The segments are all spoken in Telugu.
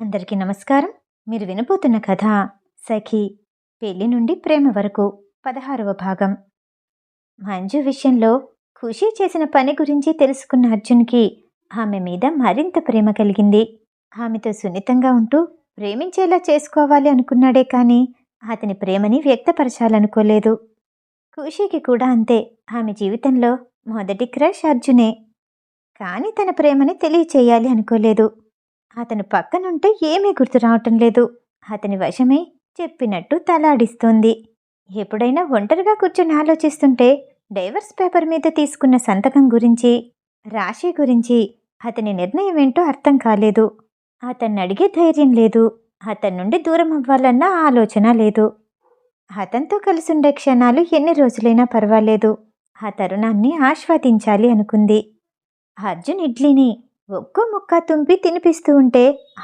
అందరికీ నమస్కారం. మీరు వినబోతున్న కథ 'సఖి పెళ్లి నుండి ప్రేమ వరకు' 16వ భాగం. మంజు విషయంలో ఖుషి చేసిన పని గురించి తెలుసుకున్న అర్జున్కి ఆమె మీద మరింత ప్రేమ కలిగింది. ఆమెతో సున్నితంగా ఉంటూ ప్రేమించేలా చేసుకోవాలి అనుకున్నాడే కానీ అతని ప్రేమని వ్యక్తపరచాలనుకోలేదు. ఖుషీకి కూడా అంతే. ఆమె జీవితంలో మొదటి క్రష్ అర్జునే. కానీ తన ప్రేమని తెలియచేయాలి అనుకోలేదు. అతను పక్కనుంటే ఏమీ గుర్తు రావటం లేదు. అతని వశమే చెప్పినట్టు తలాడిస్తోంది. ఎప్పుడైనా ఒంటరిగా కూర్చొని ఆలోచిస్తుంటే డైవర్స్ పేపర్ మీద తీసుకున్న సంతకం గురించి, రాశి గురించి అతని నిర్ణయం ఏంటో అర్థం కాలేదు. అతన్ని అడిగే ధైర్యం లేదు. అతని నుండి దూరం అవ్వాలన్న ఆలోచన లేదు. అతనితో కలిసుండే క్షణాలు ఎన్ని రోజులైనా పర్వాలేదు. ఆ తరుణాన్ని ఆస్వాదించాలి అనుకుంది. అర్జున్ ఇడ్లీని ఒక్కో ముక్క తుంపి తినిపిస్తూ ఉంటే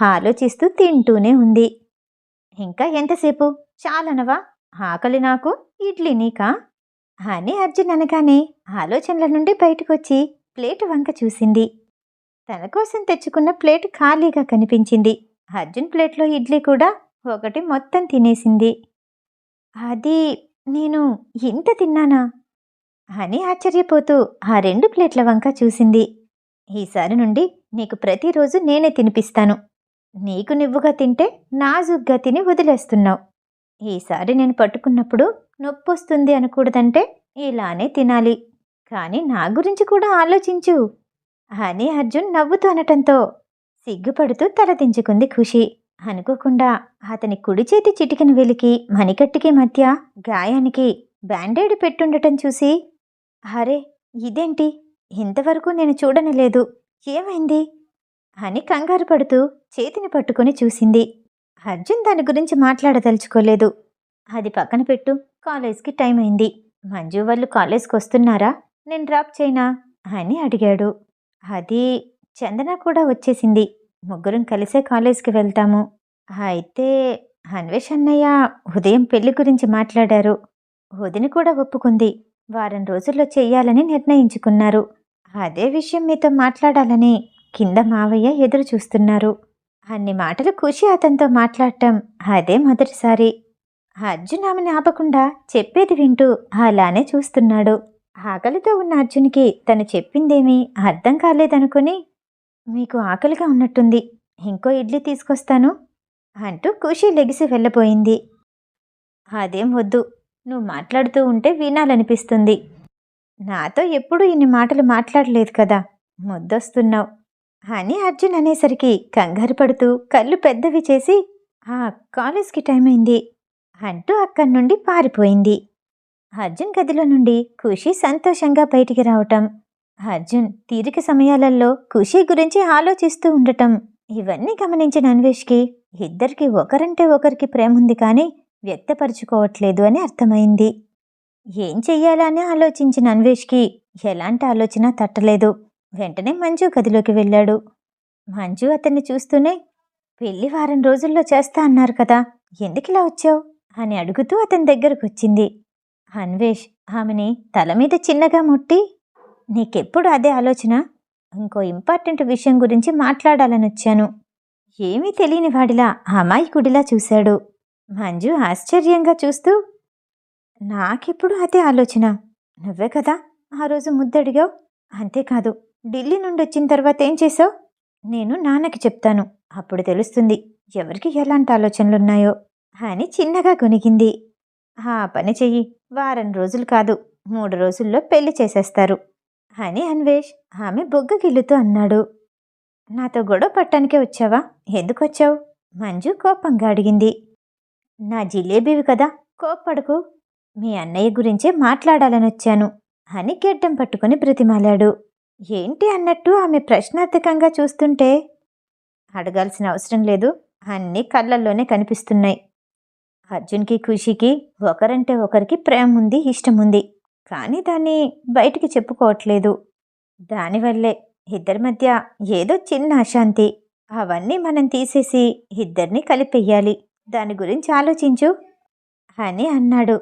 ఆలోచిస్తూ తింటూనే ఉంది. ఇంకా ఎంతసేపు? చాలనవా? ఆకలి నాకు, ఇడ్లీ నీకా అని అర్జున్ అనగానే ఆలోచనల నుండి బయటకొచ్చి ప్లేటు వంక చూసింది. తన కోసం తెచ్చుకున్న ప్లేటు ఖాళీగా కనిపించింది. అర్జున్ ప్లేట్లో ఇడ్లీ కూడా ఒకటి మొత్తం తినేసింది. అది నేను ఇంత తిన్నానా అని ఆశ్చర్యపోతూ ఆ 2 ప్లేట్ల వంక చూసింది. ఈసారి నుండి నీకు ప్రతిరోజు నేనే తినిపిస్తాను. నీకు నువ్వుగా తింటే నాజుగ్గా తిని వదిలేస్తున్నావు. ఈసారి నేను పట్టుకున్నప్పుడు నొప్పొస్తుంది అనకూడదంటే ఇలానే తినాలి. కానీ నా గురించి కూడా ఆలోచించు అని అర్జున్ నవ్వుతూ అనటంతో సిగ్గుపడుతూ తలదించుకుంది ఖుషి. అనుకోకుండా అతని కుడి చేతి చిటికిన వేలికి మణికట్టుకి మధ్య గాయానికి బ్యాండేడ్ పెట్టుండటం చూసి, అరే ఇదేంటి, ఇంతవరకు నేను చూడనిలేదు, ఏమైంది అని కంగారు పడుతూ చేతిని పట్టుకొని చూసింది. అర్జున్ దాని గురించి మాట్లాడదలుచుకోలేదు. అది పక్కన పెట్టు, కాలేజ్కి టైం అయింది. మంజు వాళ్ళు కాలేజ్కి వస్తున్నారా? నేను డ్రాప్ చేయనా అని అడిగాడు. అది చందన కూడా వచ్చేసింది. ముగ్గురం కలిసే కాలేజ్కి వెళ్తాము. అయితే అన్వేష్ అన్నయ్య ఉదయం పెళ్లి గురించి మాట్లాడారు. వదిన కూడా ఒప్పుకుంది. వారం రోజుల్లో చెయ్యాలని నిర్ణయించుకున్నారు. అదే విషయం మీతో మాట్లాడాలని కింద మావయ్య ఎదురు చూస్తున్నారు. అన్ని మాటలు ఖుషి అతనితో మాట్లాడటం అదే మొదటిసారి. అర్జున్ ఆమెను ఆపకుండా చెప్పేది వింటూ అలానే చూస్తున్నాడు. ఆకలితో ఉన్న అర్జున్కి తను చెప్పిందేమీ అర్థం కాలేదనుకుని, మీకు ఆకలిగా ఉన్నట్టుంది, ఇంకో ఇడ్లీ తీసుకొస్తాను అంటూ ఖుషి లెగిసి వెళ్ళబోయింది. అదేం వద్దు, నువ్వు మాట్లాడుతూ ఉంటే వినాలనిపిస్తుంది. నాతో ఎప్పుడూ ఇన్ని మాటలు మాట్లాడలేదు కదా, ముద్దొస్తున్నావు అని అర్జున్ అనేసరికి కంగారు పడుతూ కళ్ళు పెద్దవి చేసి, ఆ కాలేజ్కి టైం అయింది అంటూ అక్కడి నుండి పారిపోయింది. అర్జున్ గదిలో నుండి ఖుషి సంతోషంగా బయటికి రావటం, అర్జున్ తీరిక సమయాలలో ఖుషి గురించి ఆలోచిస్తూ ఉండటం, ఇవన్నీ గమనించిన అన్వేష్కి ఇద్దరికి ఒకరంటే ఒకరికి ప్రేమ ఉంది కానీ వ్యక్తపరుచుకోవట్లేదు అని అర్థమైంది. ఏం చెయ్యాలని ఆలోచించిన అన్వేష్కి ఎలాంటి ఆలోచన తట్టలేదు. వెంటనే మంజు గదిలోకి వెళ్ళాడు. మంజు అతన్ని చూస్తూనే, పెళ్లి వారం రోజుల్లో చేస్తా అన్నారు కదా, ఎందుకిలా వచ్చావు అని అడుగుతూ అతని దగ్గరకు వచ్చింది. అన్వేష్ ఆమెని తల మీద చిన్నగా ముట్టి, నీకెప్పుడు అదే ఆలోచన? ఇంకో ఇంపార్టెంట్ విషయం గురించి మాట్లాడాలని వచ్చాను. ఏమీ తెలియని వాడిలా అమాయకుడిలా చూశాడు. మంజు ఆశ్చర్యంగా చూస్తూ, నాకెప్పుడు అదే ఆలోచన. నువ్వే కదా ఆ రోజు ముద్దడిగావు. అంతేకాదు, ఢిల్లీ నుండి వచ్చిన తర్వాత ఏం చేసావు? నేను నాన్నకి చెప్తాను, అప్పుడు తెలుస్తుంది ఎవరికి ఎలాంటి ఆలోచనలున్నాయో అని చిన్నగా గొనిగింది. ఆ పని చెయ్యి, వారం రోజులు కాదు 3 రోజుల్లో పెళ్లి చేసేస్తారు అని అన్వేష్ ఆమె బొగ్గగిల్లుతూ అన్నాడు. నాతో గొడవ పట్టానికే వచ్చావా? ఎందుకొచ్చావు? మంజు కోపంగా అడిగింది. నా జిలేబీవి కదా, కోప్పడకు. మీ అన్నయ్య గురించే మాట్లాడాలనొచ్చాను అని గెడ్డం పట్టుకుని బ్రతిమాలాడు. ఏంటి అన్నట్టు ఆమె ప్రశ్నార్థకంగా చూస్తుంటే, అడగాల్సిన అవసరం లేదు, అన్నీ కళ్ళల్లోనే కనిపిస్తున్నాయి. అర్జున్కి ఖుషికి ఒకరంటే ఒకరికి ప్రేమ ఉంది, ఇష్టముంది. కానీ దాన్ని బయటికి చెప్పుకోవట్లేదు. దానివల్లే ఇద్దరి మధ్య ఏదో చిన్న అశాంతి. అవన్నీ మనం తీసేసి ఇద్దరిని కలిపెయ్యాలి. దాని గురించి ఆలోచించు అని అన్నాడు.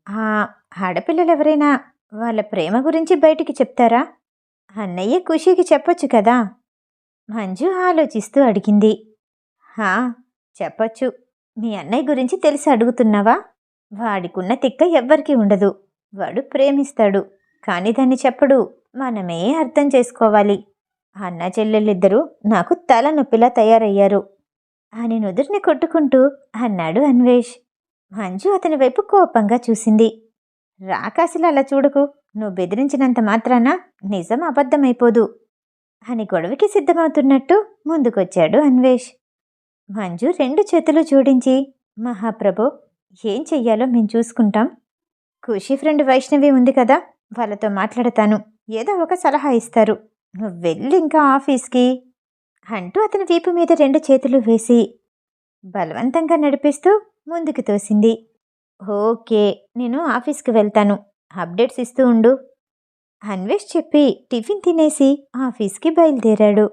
ఆ ఆడపిల్లలెవరైనా వాళ్ళ ప్రేమ గురించి బయటికి చెప్తారా? అన్నయ్య ఖుషికి చెప్పొచ్చు కదా మంజు ఆలోచిస్తూ అడిగింది. హా, చెప్పొచ్చు. మీ అన్నయ్య గురించి తెలిసి అడుగుతున్నావా? వాడికున్న తిక్క ఎవ్వరికీ ఉండదు. వాడు ప్రేమిస్తాడు, కానీ దాన్ని చెప్పడు. మనమే అర్థం చేసుకోవాలి. అన్న చెల్లెళ్ళిద్దరూ నాకు తలనొప్పిలా తయారయ్యారు అని నుదుర్ని కొట్టుకుంటూ అన్నాడు అన్వేష్. మంజు అతని వైపు కోపంగా చూసింది. రాకాసిలా అలా చూడకు. నువ్వు బెదిరించినంత మాత్రాన నిజం అబద్ధమైపోదు అని గొడవకి సిద్ధమవుతున్నట్టు ముందుకొచ్చాడు అన్వేష్. మంజు 2 చేతులు జోడించి, మహాప్రభో, ఏం చెయ్యాలో మేం చూసుకుంటాం. ఖుషీ ఫ్రెండ్ వైష్ణవి ఉంది కదా, వాళ్ళతో మాట్లాడతాను. ఏదో ఒక సలహా ఇస్తారు. నువ్వు వెళ్ళి ఇంకా ఆఫీస్కి అంటూ అతని వీపు మీద 2 చేతులు వేసి బలవంతంగా నడిపిస్తూ ముందుకు తోసింది. ఓకే, నేను ఆఫీస్కి వెళ్తాను. అప్డేట్స్ ఇస్తూ ఉండు. అన్వేష్ చెప్పి టిఫిన్ తినేసి ఆఫీస్కి బయలుదేరాడు.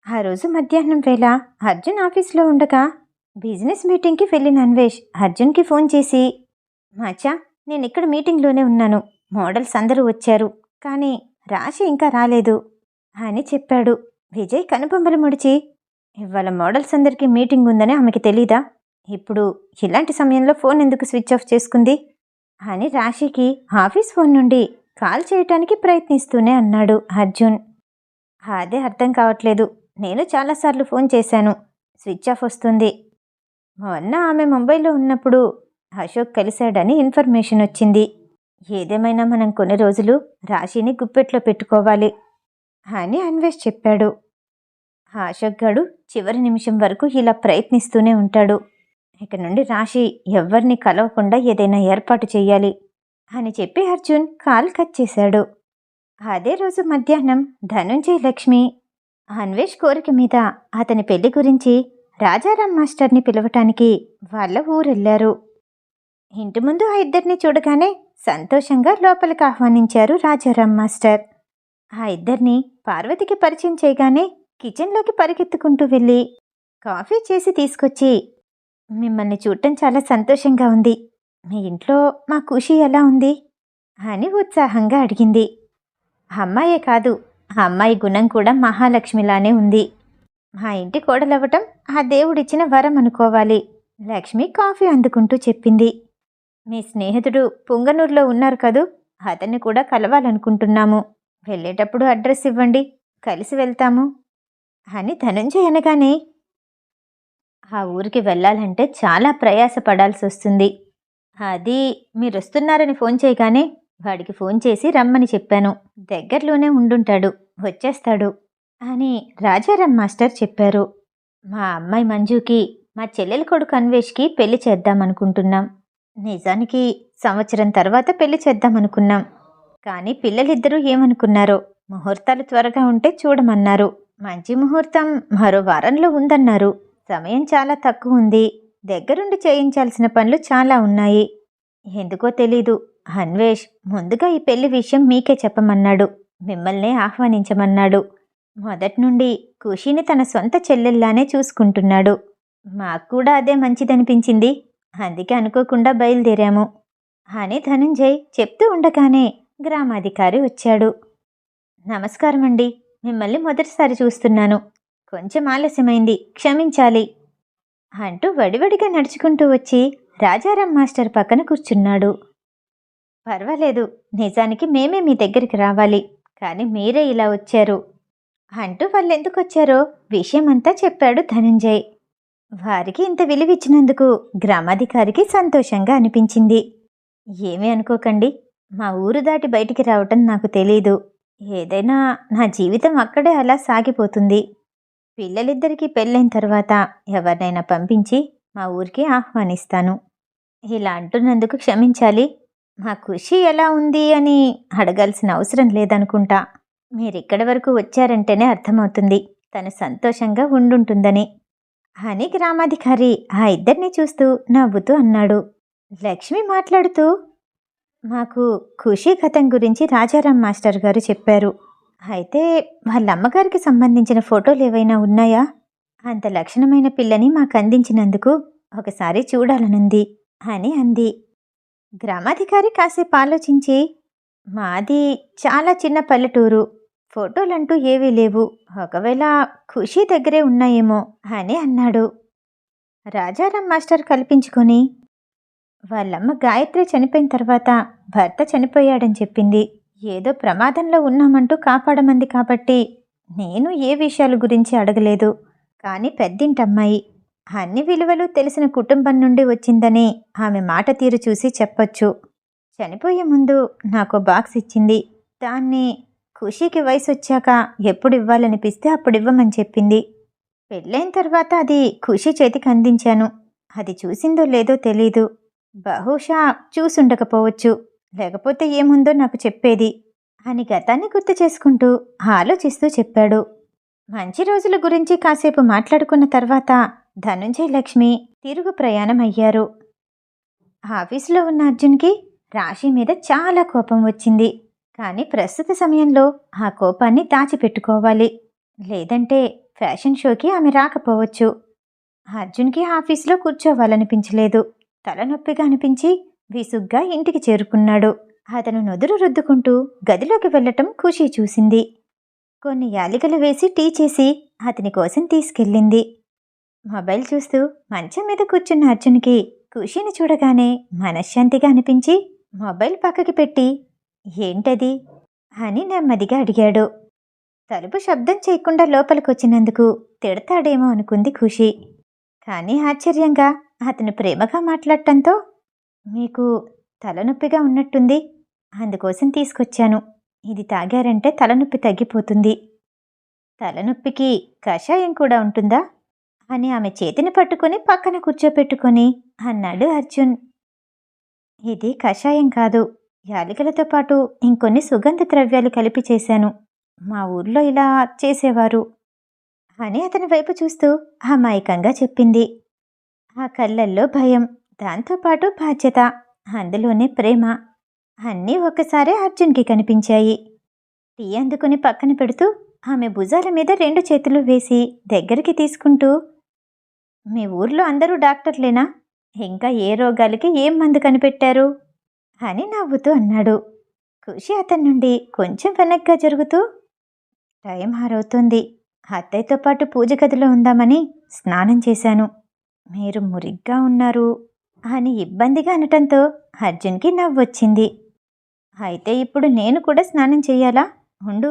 ఆ రోజు మధ్యాహ్నం వేళ అర్జున్ ఆఫీస్లో ఉండగా బిజినెస్ మీటింగ్కి వెళ్ళిన అన్వేష్ అర్జున్కి ఫోన్ చేసి, మచ్చా, నేనిక్కడ మీటింగ్లోనే ఉన్నాను. మోడల్స్ అందరూ వచ్చారు, కానీ రాశి ఇంకా రాలేదు అని చెప్పాడు. విజయ్ కనుబొమ్మలు ముడిచి, ఇవాళ మోడల్స్ అందరికీ మీటింగ్ ఉందని ఆమెకి తెలీదా? ఇప్పుడు ఇలాంటి సమయంలో ఫోన్ ఎందుకు స్విచ్ ఆఫ్ చేసుకుంది అని రాశికి ఆఫీస్ ఫోన్ నుండి కాల్ చేయటానికి ప్రయత్నిస్తూనే అన్నాడు అర్జున్. అదే అర్థం కావట్లేదు. నేను చాలాసార్లు ఫోన్ చేశాను, స్విచ్ ఆఫ్ వస్తుంది. మొన్న ఆమె ముంబైలో ఉన్నప్పుడు అశోక్ కలిశాడని ఇన్ఫర్మేషన్ వచ్చింది. ఏదేమైనా మనం కొన్ని రోజులు రాశిని గుప్పెట్లో పెట్టుకోవాలి అని అన్వేష్ చెప్పాడు. అశోక్ గడు చివరి నిమిషం వరకు ఇలా ప్రయత్నిస్తూనే ఉంటాడు. ఇక నుండి రాశి ఎవ్వరిని కలవకుండా ఏదైనా ఏర్పాటు చెయ్యాలి అని చెప్పి అర్జున్ కాల్ కట్ చేశాడు. అదే రోజు మధ్యాహ్నం ధనుంజయ్, లక్ష్మి అన్వేష్ కోరిక మీద అతని పెళ్లి గురించి రాజారాం మాస్టర్ని పిలవటానికి వాళ్ళ ఊరెళ్ళారు. ఇంటి ముందు ఆ ఇద్దరిని చూడగానే సంతోషంగా లోపలికి ఆహ్వానించారు రాజారాం మాస్టర్. ఆ ఇద్దరిని పార్వతికి పరిచయం చేయగానే కిచెన్లోకి పరిగెత్తుకుంటూ వెళ్ళి కాఫీ చేసి తీసుకొచ్చి, మిమ్మల్ని చూడటం చాలా సంతోషంగా ఉంది. మీ ఇంట్లో మా ఖుషి ఎలా ఉంది అని ఉత్సాహంగా అడిగింది. అమ్మాయే కాదు, ఆ అమ్మాయి గుణం కూడా మహాలక్ష్మిలానే ఉంది. మా ఇంటి కోడలవ్వటం ఆ దేవుడిచ్చిన వరం అనుకోవాలి. లక్ష్మి కాఫీ అందుకుంటూ చెప్పింది. మీ స్నేహితుడు పుంగనూరులో ఉన్నారు కదూ, అతన్ని కూడా కలవాలనుకుంటున్నాము. వెళ్ళేటప్పుడు అడ్రస్ ఇవ్వండి, కలిసి వెళ్తాము అని ధనుంజయ్ అనగానే, ఆ ఊరికి వెళ్ళాలంటే చాలా ప్రయాస పడాల్సి వస్తుంది. అది మీరొస్తున్నారని ఫోన్ చేయగానే వాడికి ఫోన్ చేసి రమ్మని చెప్పాను. దగ్గరలోనే ఉండుంటాడు, వచ్చేస్తాడు అని రాజారాం మాస్టర్ చెప్పారు. మా అమ్మాయి మంజుకి మా చెల్లెల కొడుకు అన్వేష్కి పెళ్లి చేద్దామనుకుంటున్నాం. నిజానికి సంవత్సరం తర్వాత పెళ్లి చేద్దామనుకున్నాం. కానీ పిల్లలిద్దరూ ఏమనుకున్నారో, ముహూర్తాలు త్వరగా ఉంటే చూడమన్నారు. మంచి ముహూర్తం మరో వారంలో ఉందన్నారు. సమయం చాలా తక్కువ ఉంది. దగ్గరుండి చేయించాల్సిన పనులు చాలా ఉన్నాయి. ఎందుకో తెలీదు, అన్వేష్ ముందుగా ఈ పెళ్లి విషయం మీకే చెప్పమన్నాడు. మిమ్మల్నే ఆహ్వానించమన్నాడు. మొదటి నుండి ఖుషీని తన సొంత చెల్లెల్లానే చూసుకుంటున్నాడు. మాకు కూడా అదే మంచిదనిపించింది, అందుకే అనుకోకుండా బయలుదేరాము అని ధనుంజయ్ చెప్తూ ఉండగానే గ్రామాధికారి వచ్చాడు. నమస్కారమండి, మిమ్మల్ని మొదటిసారి చూస్తున్నాను. కొంచెం ఆలస్యమైంది, క్షమించాలి అంటూ వడివడిగా నడుచుకుంటూ వచ్చి రాజారాం మాస్టర్ పక్కన కూర్చున్నాడు. పర్వాలేదు, నిజానికి మేమే మీ దగ్గరికి రావాలి, కానీ మీరే ఇలా వచ్చారు అంటూ వాళ్ళెందుకొచ్చారో విషయమంతా చెప్పాడు ధనుంజయ్. వారికి ఇంత విలువిచ్చినందుకు గ్రామాధికారికి సంతోషంగా అనిపించింది. ఏమీ అనుకోకండి, మా ఊరు దాటి బయటికి రావటం నాకు తెలీదు. ఏదైనా నా జీవితం అక్కడే అలా సాగిపోతుంది. పిల్లలిద్దరికీ పెళ్ళైన తర్వాత ఎవరినైనా పంపించి మా ఊరికి ఆహ్వానిస్తాను. ఇలా అంటున్నందుకు క్షమించాలి. మా ఖుషి ఎలా ఉంది అని అడగాల్సిన అవసరం లేదనుకుంటా. మీరిక్కడి వరకు వచ్చారంటేనే అర్థమవుతుంది తను సంతోషంగా ఉండుంటుందని అని గ్రామాధికారి ఆ ఇద్దరిని చూస్తూ నవ్వుతూ అన్నాడు. లక్ష్మి మాట్లాడుతూ, మాకు ఖుషీ కథం గురించి రాజారాం మాస్టర్ గారు చెప్పారు. అయితే వాళ్ళ అమ్మగారికి సంబంధించిన ఫోటోలు ఏవైనా ఉన్నాయా? అంత లక్షణమైన పిల్లని మాకు అందించినందుకు ఒకసారి చూడాలనుంది అని అంది. గ్రామాధికారి కాసేపు ఆలోచించి, మాది చాలా చిన్న పల్లెటూరు. ఫోటోలంటూ ఏవీ లేవు. ఒకవేళ ఖుషీ దగ్గరే ఉన్నాయేమో అని అన్నాడు. రాజారాం మాస్టర్ కల్పించుకొని, వాళ్ళమ్మ గాయత్రి చనిపోయిన తర్వాత భర్త చనిపోయాడని చెప్పింది. ఏదో ప్రమాదంలో ఉన్నామంటూ కాపాడమంది కాబట్టి నేను ఏ విషయాల గురించి అడగలేదు. కానీ పెద్దింటమ్మాయి, అన్ని విలువలు తెలిసిన కుటుంబం నుండి వచ్చిందని ఆమె మాట తీరు చూసి చెప్పొచ్చు. చనిపోయే ముందు నాకు బాక్స్ ఇచ్చింది. దాన్ని ఖుషీకి వయసొచ్చాక ఎప్పుడు ఇవ్వాలనిపిస్తే అప్పుడు ఇవ్వమని చెప్పింది. పెళ్ళైన తర్వాత అది ఖుషీ చేతికి అందించాను. అది చూసిందో లేదో తెలీదు. బహుశా చూసుండకపోవచ్చు. లేకపోతే ఏముందో నాకు చెప్పేది అని గతాన్ని గుర్తు చేసుకుంటూ ఆలోచిస్తూ చెప్పాడు. మంచి రోజుల గురించి కాసేపు మాట్లాడుకున్న తర్వాత ధనుంజయ్ లక్ష్మి తిరుగు ప్రయాణం అయ్యారు. ఆఫీసులో ఉన్న అర్జున్కి రాశి మీద చాలా కోపం వచ్చింది. కానీ ప్రస్తుత సమయంలో ఆ కోపాన్ని దాచిపెట్టుకోవాలి. లేదంటే ఫ్యాషన్ షోకి ఆమె రాకపోవచ్చు. అర్జున్కి ఆఫీసులో కూర్చోవాలనిపించలేదు. తలనొప్పిగా అనిపించి విసుగ్గా ఇంటికి చేరుకున్నాడు. అతను నుదురు రుద్దుకుంటూ గదిలోకి వెళ్ళటం ఖుషీ చూసింది. కొన్ని యాలికలు వేసి టీ చేసి అతని కోసం తీసుకెళ్ళింది. మొబైల్ చూస్తూ మంచం మీద కూర్చున్న అర్జున్కి ఖుషీని చూడగానే మనశ్శాంతిగా అనిపించి మొబైల్ పక్కకి పెట్టి, ఏంటది అని నెమ్మదిగా అడిగాడు. తలుపు శబ్దం చేయకుండా లోపలికొచ్చినందుకు తిడతాడేమో అనుకుంది ఖుషీ. కానీ ఆశ్చర్యంగా అతను ప్రేమగా మాట్లాడటంతో, మీకు తలనొప్పిగా ఉన్నట్టుంది, అందుకోసం తీసుకొచ్చాను. ఇది తాగారంటే తలనొప్పి తగ్గిపోతుంది. తలనొప్పికి కషాయం కూడా ఉంటుందా అని ఆమె చేతిని పట్టుకొని పక్కన కూర్చోపెట్టుకొని అన్నాడు అర్జున్. ఇది కషాయం కాదు, యాలికలతో పాటు ఇంకొన్ని సుగంధ ద్రవ్యాలు కలిపి చేశాను. మా ఊర్లో ఇలా చేసేవారు అని అతని వైపు చూస్తూ అమాయకంగా చెప్పింది. ఆ కళ్ళల్లో భయం, దాంతోపాటు బాధ్యత, అందులోనే ప్రేమ అన్నీ ఒక్కసారే అర్జున్కి కనిపించాయి. టీ అందుకుని పక్కన పెడుతూ ఆమె భుజాల మీద 2 చేతులు వేసి దగ్గరికి తీసుకుంటూ, మీ ఊర్లో అందరూ డాక్టర్లేనా? ఇంకా ఏ రోగాలకి ఏం మందు కనిపెట్టారు అని నవ్వుతూ అన్నాడు. ఖుషి అతని నుండి కొంచెం వెనక్గా జరుగుతూ, టైం 6 అవుతుంది. అత్తయ్యతో పాటు పూజ గదిలో ఉందామని స్నానం చేశాను. మీరు మురిగ్గా ఉన్నారు అని ఇబ్బందిగా అనటంతో అర్జున్కి నవ్వొచ్చింది. అయితే ఇప్పుడు నేను కూడా స్నానం చెయ్యాలా? ఉండు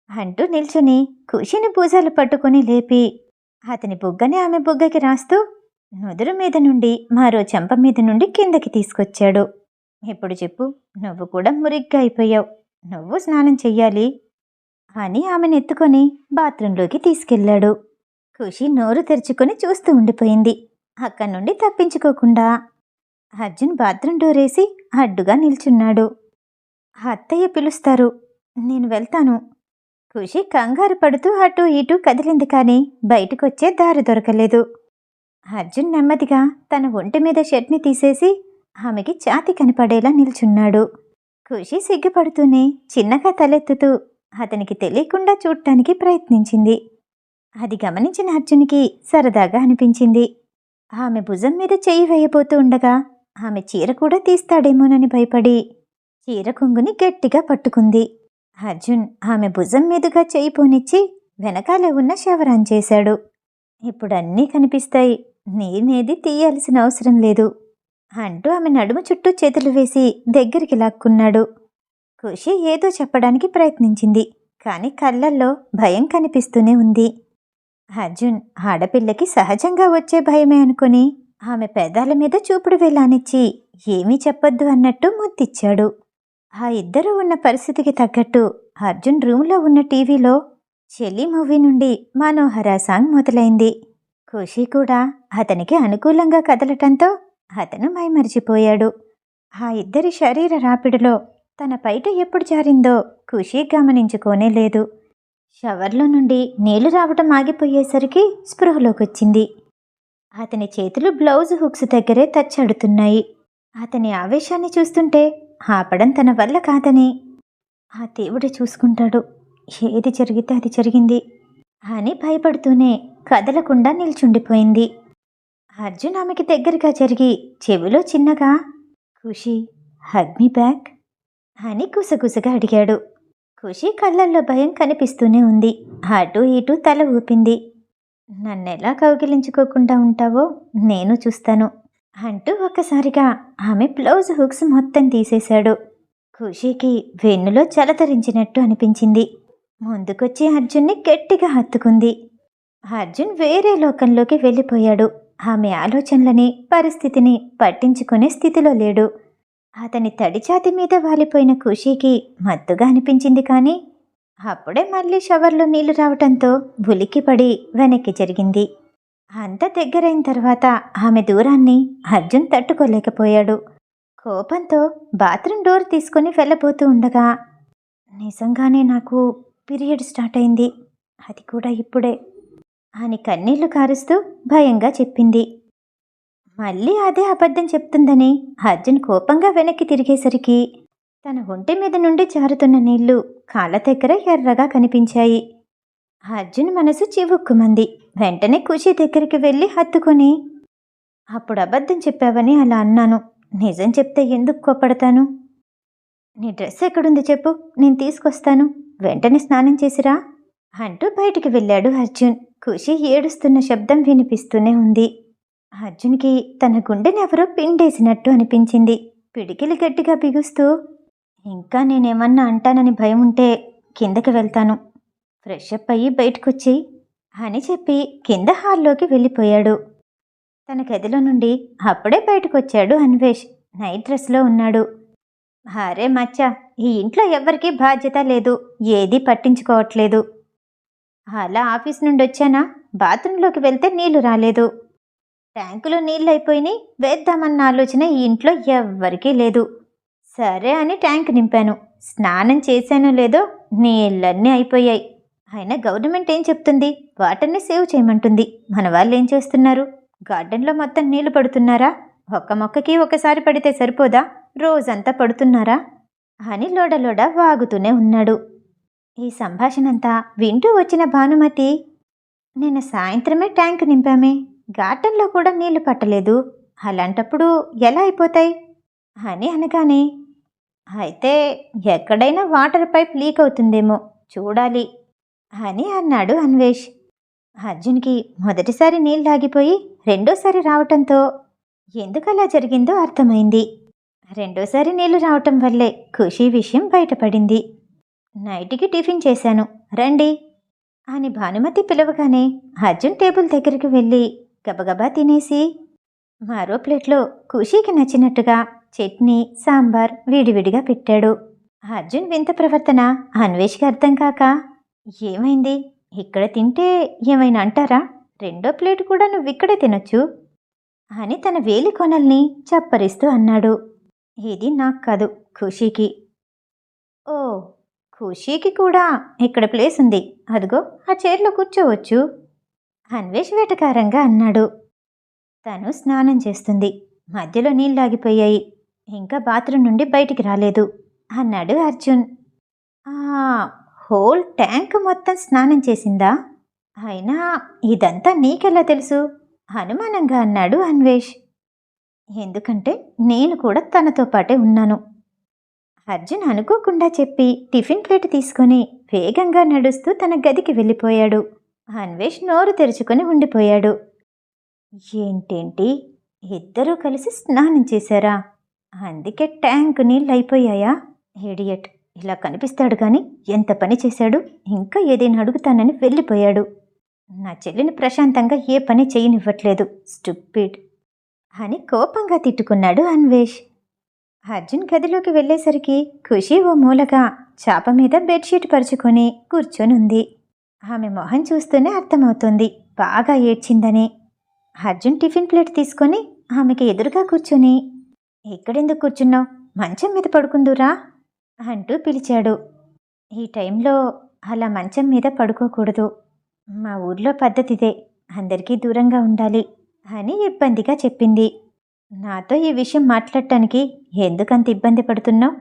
అంటూ నిల్చుని ఖుషిని భుజాలు పట్టుకుని లేపి అతని బుగ్గని ఆమె బుగ్గకి రాస్తూ నుదురు మీద నుండి మరో చెంప మీద నుండి కిందకి తీసుకొచ్చాడు. ఇప్పుడు చెప్పు, నువ్వు కూడా మురిగ్గా అయిపోయావు, నువ్వు స్నానం చెయ్యాలి అని ఆమెను ఎత్తుకొని బాత్రూంలోకి తీసుకెళ్లాడు. ఖుషి నోరు తెరుచుకొని చూస్తూ ఉండిపోయింది. అక్కడి నుండి తప్పించుకోకుండా అర్జున్ బాత్రూం డోరేసి అడ్డుగా నిల్చున్నాడు. అత్తయ్య పిలుస్తారు, నేను వెళ్తాను. ఖుషి కంగారు పడుతూ అటూ ఇటూ కదిలింది, కానీ బయటకొచ్చే దారి దొరకలేదు. అర్జున్ నెమ్మదిగా తన ఒంటి మీద షర్ట్ని తీసేసి ఆమెకి ఛాతీ కనపడేలా నిల్చున్నాడు. ఖుషి సిగ్గుపడుతూనే చిన్నగా తలెత్తుతూ అతనికి తెలియకుండా చూడటానికి ప్రయత్నించింది. అది గమనించిన అర్జున్కి సరదాగా అనిపించింది. ఆమె భుజం మీద చెయ్యి వేయబోతూ ఉండగా ఆమె చీర కూడా తీస్తాడేమోనని భయపడి చీర కొంగుని గట్టిగా పట్టుకుంది. అర్జున్ ఆమె భుజం మీదుగా చెయ్యి పోనిచ్చి వెనకాలే ఉన్న షవరాన్ చేశాడు. ఇప్పుడన్నీ కనిపిస్తాయి, నేనేది తీయాల్సిన అవసరం లేదు అంటూ ఆమె నడుము చుట్టూ చేతులు వేసి దగ్గరికి లాక్కున్నాడు. ఖుషి ఏదో చెప్పడానికి ప్రయత్నించింది, కానీ కళ్ళల్లో భయం కనిపిస్తూనే ఉంది. అర్జున్ ఆడపిల్లకి సహజంగా వచ్చే భయమే అనుకుని ఆమె పెదాల మీద చూపుడు వేలానిచ్చి ఏమీ చెప్పొద్దు అన్నట్టు ముద్దిచ్చాడు. ఆ ఇద్దరూ ఉన్న పరిస్థితికి తగ్గట్టు అర్జున్ రూమ్లో ఉన్న టీవీలో చెల్లి మూవీ నుండి మనోహర సాంగ్ మొదలైంది. ఖుషి కూడా అతనికి అనుకూలంగా కదలటంతో అతను మైమరిచిపోయాడు. ఆ ఇద్దరి శరీర రాపిడిలో తన పైట ఎప్పుడు జారిందో ఖుషి గమనించుకోనే లేదు. షవర్లో నుండి నీళ్లు రావటం ఆగిపోయేసరికి స్పృహలోకొచ్చింది. అతని చేతులు బ్లౌజ్ హుక్స్ దగ్గరే తచ్చాడుతున్నాయి. అతని ఆవేశాన్ని చూస్తుంటే ఆపడం తన వల్ల కాదని, ఆ దేవుడే చూసుకుంటాడు, ఏది జరిగితే అది జరిగింది అని భయపడుతూనే కదలకుండా నిల్చుండిపోయింది. అర్జున్ ఆమెకి దగ్గరగా జరిగి చెవిలో చిన్నగా, ఖుషి హగ్ మీ బ్యాక్ అని గుసగుసగా అడిగాడు. ఖుషి కళ్ళల్లో భయం కనిపిస్తూనే ఉంది. అటూ ఇటూ తల ఊపింది. నన్నెలా కౌగిలించుకోకుండా ఉంటావో నేను చూస్తాను అంటూ ఒక్కసారిగా ఆమె బ్లౌజ్ హుక్స్ మొత్తం తీసేశాడు. ఖుషీకి వెన్నులో చలతరించినట్టు అనిపించింది. ముందుకొచ్చి అర్జున్ని గట్టిగా హత్తుకుంది. అర్జున్ వేరే లోకంలోకి వెళ్ళిపోయాడు. ఆమె ఆలోచనలని, పరిస్థితిని పట్టించుకునే స్థితిలో లేడు. అతని తడిచాతి మీద వాలిపోయిన ఖుషీకి మత్తుగా అనిపించింది. కానీ అప్పుడే మళ్ళీ షవర్లో నీళ్లు రావటంతో ఉలిక్కిపడి వెనక్కి జరిగింది. అంత దగ్గరైన తర్వాత ఆమె దూరాన్ని అర్జున్ తట్టుకోలేకపోయాడు. కోపంతో బాత్రూమ్ డోర్ తీసుకుని వెళ్ళబోతూ ఉండగా, నిజంగానే నాకు పీరియడ్ స్టార్ట్ అయింది, అది కూడా ఇప్పుడే అని కన్నీళ్లు కారుస్తూ భయంగా చెప్పింది. మళ్ళీ అదే అబద్ధం చెప్తుందని అర్జున్ కోపంగా వెనక్కి తిరిగేసరికి తన ఒంటి మీద నుండి జారుతున్న నీళ్లు కాళ్ళ దగ్గర ఎర్రగా కనిపించాయి. అర్జున్ మనసు చివుక్కుమంది. వెంటనే ఖుషి దగ్గరికి వెళ్ళి హత్తుకొని, అప్పుడు అబద్ధం చెప్పావని అలా అన్నాను, నిజం చెప్తే ఎందుకు కోపడతాను? నీ డ్రెస్ ఎక్కడుంది చెప్పు, నేను తీసుకొస్తాను, వెంటనే స్నానం చేసిరా అంటూ బయటికి వెళ్ళాడు అర్జున్. ఖుషి ఏడుస్తున్న శబ్దం వినిపిస్తూనే ఉంది. అర్జున్కి తన గుండెనెవరో పిండేసినట్టు అనిపించింది. పిడికిలి గట్టిగా బిగుస్తూ, ఇంకా నేనేమన్నా అంటానని భయం ఉంటే కిందకి వెళ్తాను, ఫ్రెష్ అప్ అయ్యి బయటకొచ్చి అని చెప్పి కింద హాల్లోకి వెళ్ళిపోయాడు. తన గదిలో నుండి అప్పుడే బయటకొచ్చాడు అన్వేష్. నైట్ డ్రెస్లో ఉన్నాడు. అరే మచ్చా, ఈ ఇంట్లో ఎవ్వరికీ బాధ్యత లేదు, ఏదీ పట్టించుకోవట్లేదు. అలా ఆఫీస్ నుండి వచ్చానా, బాత్రూంలోకి వెళ్తే నీళ్లు రాలేదు, ట్యాంకులో నీళ్ళు అయిపోయినాయి, వేద్దామన్న ఆలోచన ఈ ఇంట్లో ఎవ్వరికీ లేదు. సరే అని ట్యాంక్ నింపాను, స్నానం చేశానో లేదో నీళ్ళన్నీ అయిపోయాయి. అయినా గవర్నమెంట్ ఏం చెప్తుంది, వాటర్ని సేవ్ చేయమంటుంది. మన వాళ్ళు ఏం చేస్తున్నారు, గార్డెన్లో మొత్తం నీళ్లు పడుతున్నారా? ఒక్క మొక్కకి ఒకసారి పడితే సరిపోదా, రోజంతా పడుతున్నారా అని లోడలోడ వాగుతూనే ఉన్నాడు. ఈ సంభాషణంతా వింటూ వచ్చిన భానుమతి, నిన్న సాయంత్రమే ట్యాంక్ నింపామే, గార్డెన్లో కూడా నీళ్లు పట్టలేదు, అలాంటప్పుడు ఎలా అయిపోతాయి అని అనగానే, అయితే ఎక్కడైనా వాటర్ పైప్ లీక్ అవుతుందేమో చూడాలి అని అన్నాడు అన్వేష్. అర్జున్కి మొదటిసారి నీళ్ళు ఆగిపోయి రెండోసారి రావటంతో ఎందుకలా జరిగిందో అర్థమైంది. రెండోసారి నీళ్లు రావటం వల్లే ఖుషీ విషయం బయటపడింది. నైట్కి టిఫిన్ చేశాను రండి అని భానుమతి పిలవగానే అర్జున్ టేబుల్ దగ్గరికి వెళ్ళి గబగబా తినేసి మరో ప్లేట్లో ఖుషీకి నచ్చినట్టుగా చట్నీ, సాంబార్ విడివిడిగా పెట్టాడు. అర్జున్ వింత ప్రవర్తన అన్వేష్కి అర్థం కాక, ఏమైంది, ఇక్కడ తింటే ఏమైనా అంటారా, రెండో ప్లేట్ కూడా నువ్విక్కడే తినొచ్చు అని తన వేలి కొనల్ని చప్పరిస్తూ అన్నాడు. ఇది నాకు కాదు, ఖుషీకి. ఓ, ఖుషీకి కూడా ఇక్కడ ప్లేస్ ఉంది, అదిగో ఆ చైర్లో కూర్చోవచ్చు అన్వేష్ వెటకారంగా అన్నాడు. తను స్నానం చేస్తుంది, మధ్యలో నీళ్ళాగిపోయాయి, ఇంకా బాత్రూమ్ నుండి బయటికి రాలేదు అన్నాడు అర్జున్. హోల్ ట్యాంక్ మొత్తం స్నానం చేసిందా, అయినా ఇదంతా నీకెలా తెలుసు అనుమానంగా అన్నాడు అన్వేష్. ఎందుకంటే నేను కూడా తనతో పాటే ఉన్నాను. అర్జున్ అనుకోకుండా చెప్పి టిఫిన్ ప్లేట్ తీసుకొని వేగంగా నడుస్తూ తన గదికి వెళ్ళిపోయాడు. అన్వేష్ నోరు తెరుచుకొని ఉండిపోయాడు. ఏంటేంటి, ఇద్దరూ కలిసి స్నానం చేశారా, అందుకే ట్యాంక్ నీళ్ళు అయిపోయాయా? ఇడియట్, ఇలా కనిపిస్తాడు కానీ ఎంత పని చేశాడు, ఇంకా ఏదైనా అడుగుతానని వెళ్ళిపోయాడు. నా చెల్లిని ప్రశాంతంగా ఏ పని చేయనివ్వట్లేదు, స్టూపిడ్ అని కోపంగా తిట్టుకున్నాడు అన్వేష్. అర్జున్ గదిలోకి వెళ్ళేసరికి ఖుషి ఓ మూలగా చాప మీద బెడ్షీట్ పరుచుకొని కూర్చొనుంది. ఆమె మొహం చూస్తూనే అర్థమవుతుంది బాగా ఏడ్చిందని. అర్జున్ టిఫిన్ ప్లేట్ తీసుకొని ఆమెకి ఎదురుగా కూర్చొని, ఎక్కడెందుకు కూర్చున్నావు, మంచం మీద పడుకుందురా అంటూ పిలిచాడు. ఈ టైంలో అలా మంచం మీద పడుకోకూడదు, మా ఊర్లో పద్ధతిదే, అందరికీ దూరంగా ఉండాలి అని ఇబ్బందిగా చెప్పింది. నాతో ఈ విషయం మాట్లాడటానికి ఎందుకంత ఇబ్బంది పడుతున్నావు?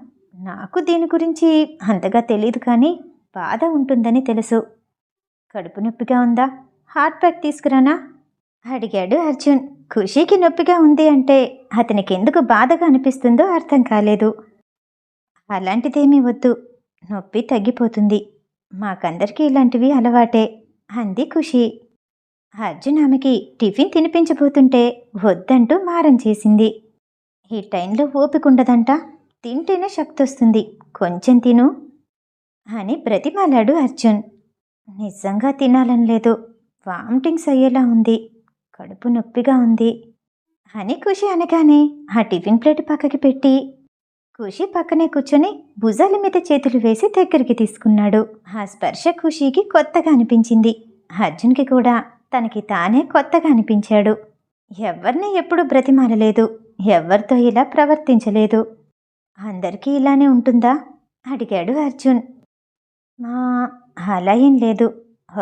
నాకు దీని గురించి అంతగా తెలియదు కానీ బాధ ఉంటుందని తెలుసు. కడుపు నొప్పిగా ఉందా, హాట్ ప్యాక్ తీసుకురానా అడిగాడు అర్జున్. ఖుషీకి నొప్పిగా ఉంది అంటే అతనికి ఎందుకు బాధగా అనిపిస్తుందో అర్థం కాలేదు. అలాంటిదేమీ వద్దు, నొప్పి తగ్గిపోతుంది. మాకందరికీ ఇలాంటివి అలవాటే అంది ఖుషి. అర్జున్ ఆమెకి టిఫిన్ తినిపించబోతుంటే వద్దంటూ మారం చేసింది. ఈ టైంలో ఓపికండదంట, తింటేనే శక్తి వస్తుంది, కొంచెం తిను అని బ్రతిమాలాడు అర్జున్. నిజంగా తినాలని లేదు, వామిటింగ్స్ అయ్యేలా ఉంది, కడుపు నొప్పిగా ఉంది అని ఖుషి అనగానే ఆ టిఫిన్ ప్లేట్ పక్కకి పెట్టి ఖుషి పక్కనే కూర్చొని భుజాల మీద చేతులు వేసి దగ్గరికి తీసుకున్నాడు. ఆ స్పర్శ ఖుషికి కొత్తగా అనిపించింది. అర్జున్కి కూడా తనకి తానే కొత్తగా అనిపించాడు. ఎవరిని ఎప్పుడూ బ్రతిమాలలేదు, ఎవరితో ఇలా ప్రవర్తించలేదు. అందరికీ ఇలానే ఉంటుందా అడిగాడు అర్జున్. అలా ఏం లేదు,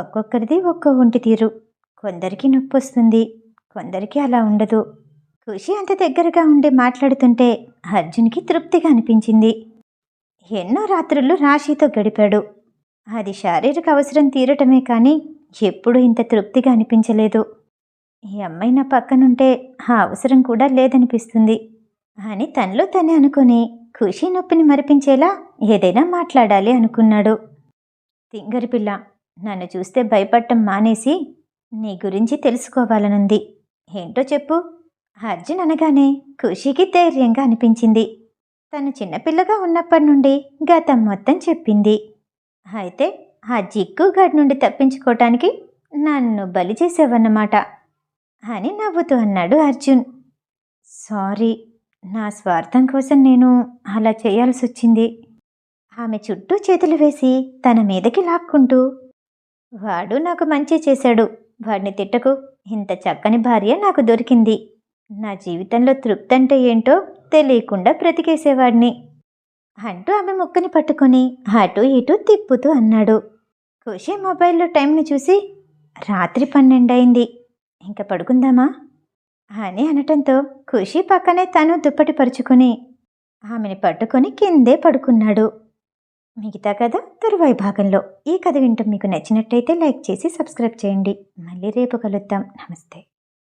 ఒక్కొక్కరిది ఒక్కో ఒంటి తీరు. కొందరికి నొప్పి వస్తుంది, కొందరికి అలా ఉండదు. ఖుషి అంత దగ్గరగా ఉండి మాట్లాడుతుంటే అర్జున్కి తృప్తిగా అనిపించింది. ఎన్నో రాత్రులు రాశితో గడిపాడు. అది శారీరక అవసరం తీరటమే కానీ ఎప్పుడూ ఇంత తృప్తిగా అనిపించలేదు. ఈ అమ్మాయి నా పక్కనుంటే ఆ అవసరం కూడా లేదనిపిస్తుంది అని తనలో తనే అనుకుని ఖుషి నొప్పిని మరిపించేలా ఏదైనా మాట్లాడాలి అనుకున్నాడు. తింగరి పిల్ల, నన్ను చూస్తే భయపడటం మానేసి నీ గురించి తెలుసుకోవాలనుంది, ఏంటో చెప్పు అర్జున్ అనగానే ఖుషికి ధైర్యంగా అనిపించింది. తను చిన్నపిల్లగా ఉన్నప్పటి నుండి గతం మొత్తం చెప్పింది. అయితే ఆ జిగ్గుగాడి నుండి తప్పించుకోవటానికి నన్ను బలి చేసావన్నమాట అని నవ్వుతూ అన్నాడు అర్జున్. సారీ, నా స్వార్థం కోసం నేను అలా చేయాల్సి వచ్చింది. ఆమె చుట్టూ చేతులు వేసి తన మీదకి లాక్కుంటూ, వాడు నాకు మంచి చేశాడు, వాడిని తిట్టకు, ఇంత చక్కని భార్య నాకు దొరికింది, నా జీవితంలో తృప్తి అంటే ఏంటో తెలియకుండా బ్రతికేసేవాడిని అంటూ ఆమె ముక్కుని పట్టుకొని అటూ ఇటూ తిప్పుతూ అన్నాడు. ఖుషి మొబైల్లో టైంని చూసి రాత్రి 12 అయింది, ఇంక పడుకుందామా అని అనటంతో ఖుషి పక్కనే తను దుప్పటి పరుచుకొని ఆమెని పట్టుకొని కిందే పడుకున్నాడు. మిగతా కథ తరువాయి భాగంలో. ఈ కథ వింటూ మీకు నచ్చినట్టయితే లైక్ చేసి సబ్స్క్రైబ్ చేయండి. మళ్ళీ రేపు కలుద్దాం. నమస్తే.